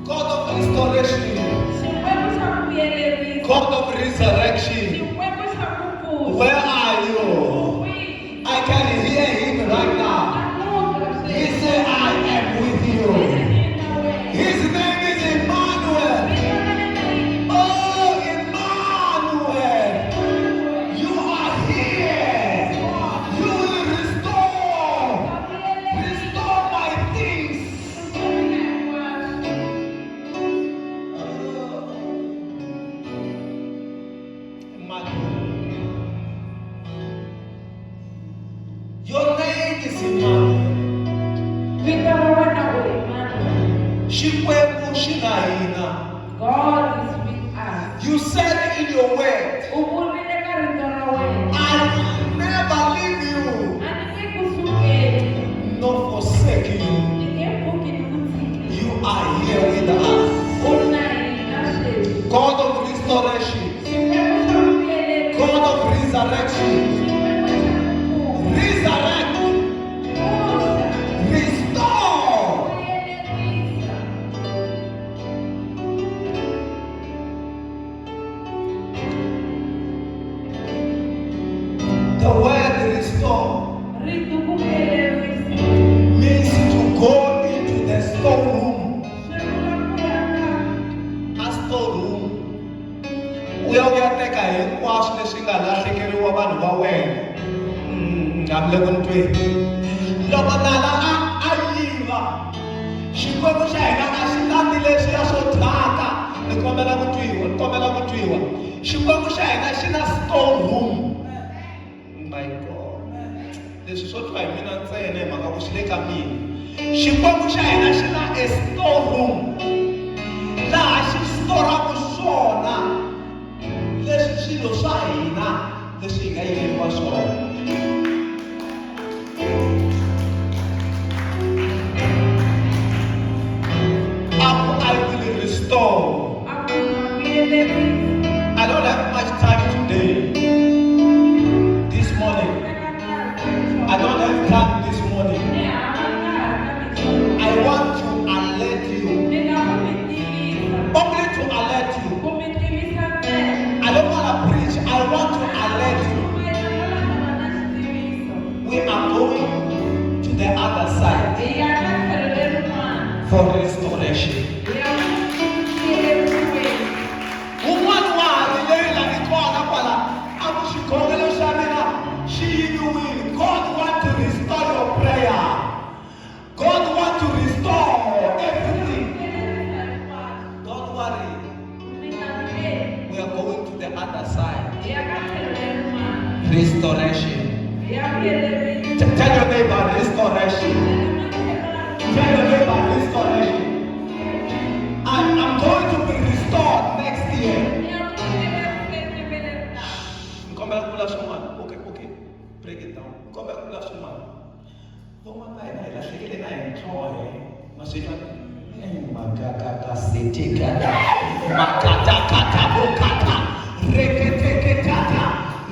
God of restoration, God of resurrection, where are you? I can hear him right now. He said, I am with you. His name is Emmanuel. Oh, Emmanuel, you are here. You will restore my things. Emmanuel. Your name is Emmanuel. God is with us. You said in your word, I will never leave you nor forsake you. You are here with us. God of restoration, God of resurrection, resurrect, restore. The word restore means to go into the storeroom. A storeroom where we are taking a wash the single last year of one away. I'm looking to it. Lobanala Ayiva. She comes and she not the less so tata. The Comela Kutriwa. She comes and she not storeroom. My God. This is what I mean and say name I was like a me. She comes and she not a storeroom. La she store up sona. Let's see the sign. The thing I was all. I will restore. I don't have much time today. This morning. I don't have time this morning. I want to alert you. Only to alert you. I don't want to preach. I want to alert you. We are going to the other side for restoration. God wants to restore your prayer. God wants to restore everything. Don't worry. We are going to the other side. Restoration. Tell your neighbor restoration. Tell your neighbor restoration. I'm going to be restored next year. Come back to someone. Okay. Break it down. Come back to someone. Don't want to enjoy. Makata setikata. Makata kata bokata. Rekete ketata.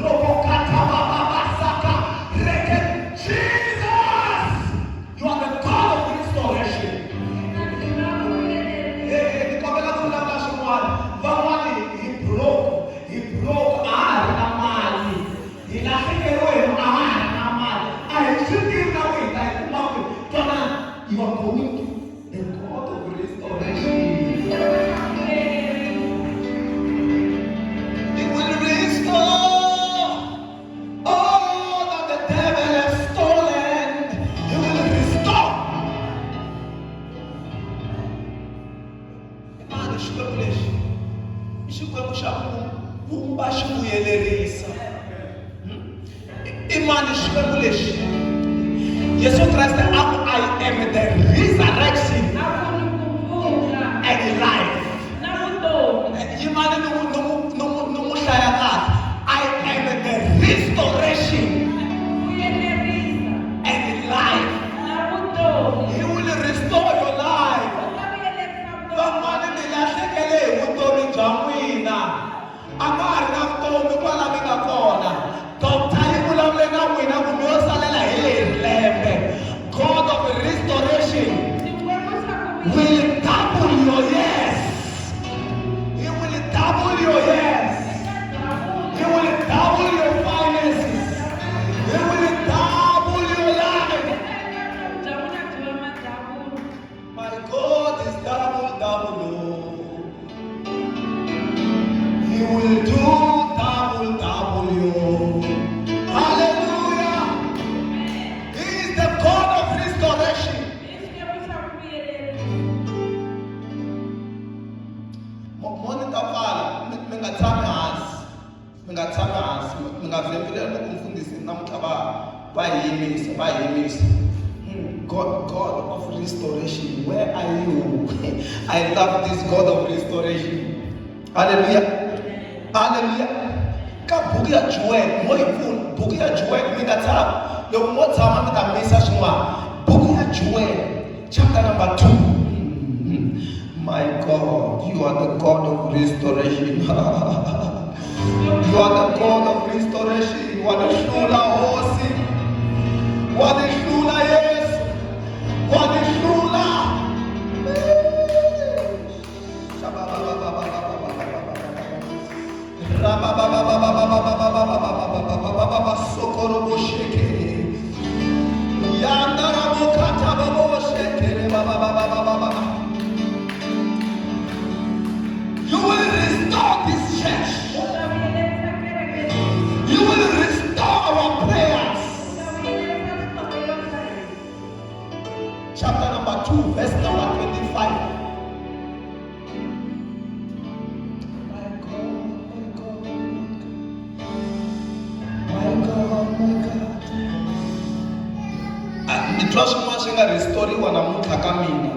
Robokata babasaka. Reket. Jesus! You are the God of restoration. Come back to someone. He broke our amali. He nothing you are going to the God of restoration. He will restore all that the devil has stolen. He will restore. Imani shukableshi. Shukabushaku. Bumbashikuyelerisa. Imani shukableshi. Jesus Christ, I am the resurrection and life. I am the restoration and life. He will restore your life. God of restoration will double your years. mingatshami hansi mingavhembelela loko mfundhisi namuntlha va yimisa. God of restoration, where are you? I love this God of restoration. Hallelujah. Ka buku ya Joel, buku ya Joel mi nga tshama. Loko mo tshama mi ta misa swin'wana. Buku ya Joel, chapter number 2. My God, you are the God of restoration. You are the God of restoration. You are the Shula Hosi. You are the Shula Yesu. You are the Shula. You will restore this church. You will restore our prayers. Chapter number 2, verse number 25. Nitwa swin'wana swi nga restore-iwa namuntlha ka mina.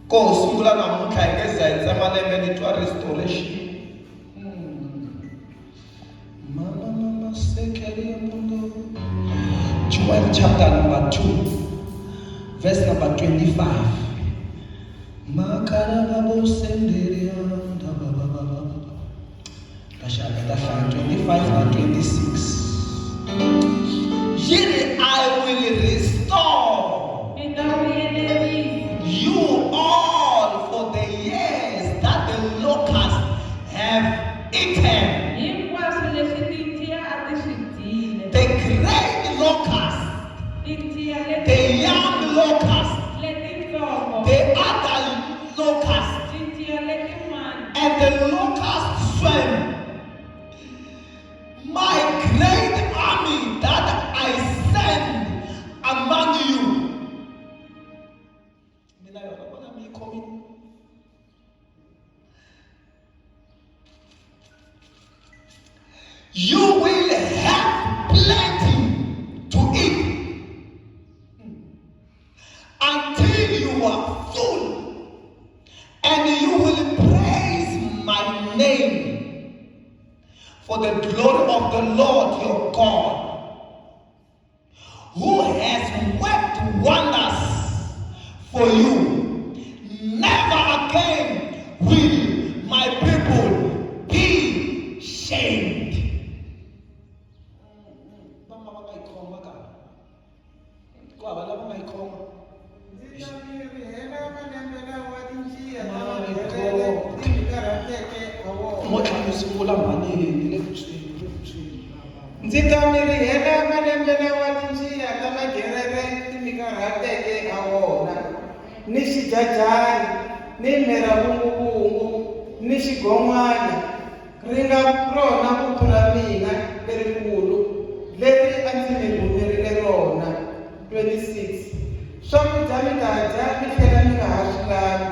Ko sungula namuntlha hi nge za hi tsema lembe nitwa restoration. Joel chapter number 2, verse number 25. 25 and 26. Yet I will restore you all for the years that the locusts have eaten. The great locust, the young locust, the other locust, and the locust swarm. My great army that I send among you. You will have plenty to eat until you are full, and you will praise my name for the glory of the Lord your God, who has worked wonders for you. Never again will my people be shamed. Nzitamiri hela malembe lawa tinjiya ta magerere ti mikarhateke a wona, ni xijajani, ni mheravunguvungu, ni xigon'wana, ri nga rona vuthu ra mina lerikulu, leri a ndzi mi rhumerile rona. 26. Swakudya mi ta dya mi tlhela mi nga ha swi lavi,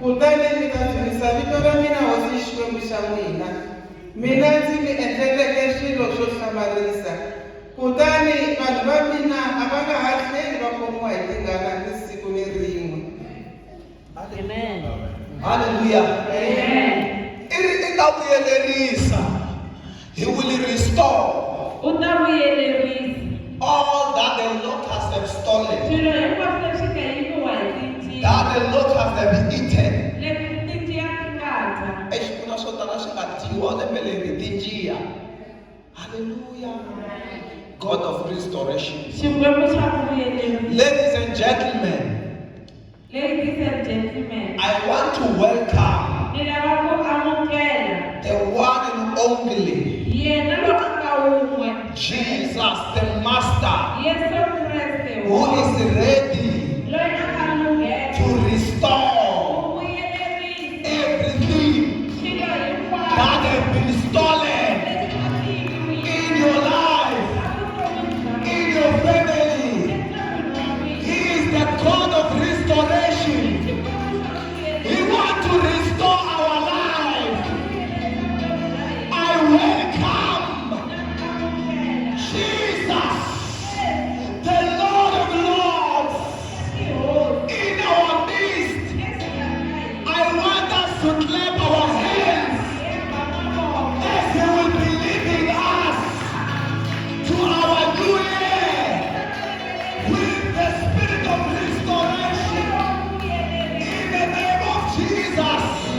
kutani mi ta dzunisa vito ra mina hosi xikwembu xa n'wina. Mina ndzi mi endleleke swilo swo hlamarisa, kutani vanhu va mina a va nga ha tlheli va khomiwa hi tingana ni siku ni rin'we. Amen. Hallelujah. Amen. I ta vuyelerisa. He will restore all that the locusts have stolen, that the locusts have eaten. Hallelujah. God of restoration. Ladies and gentlemen, I want to welcome the one and only Jesus, the Master, who is ready to restore everything that has been stolen in your life, in your family. He is the God of restoration. He wants to restore our life. to clap our hands as He will be leading us to our new year with the spirit of restoration in the name of Jesus.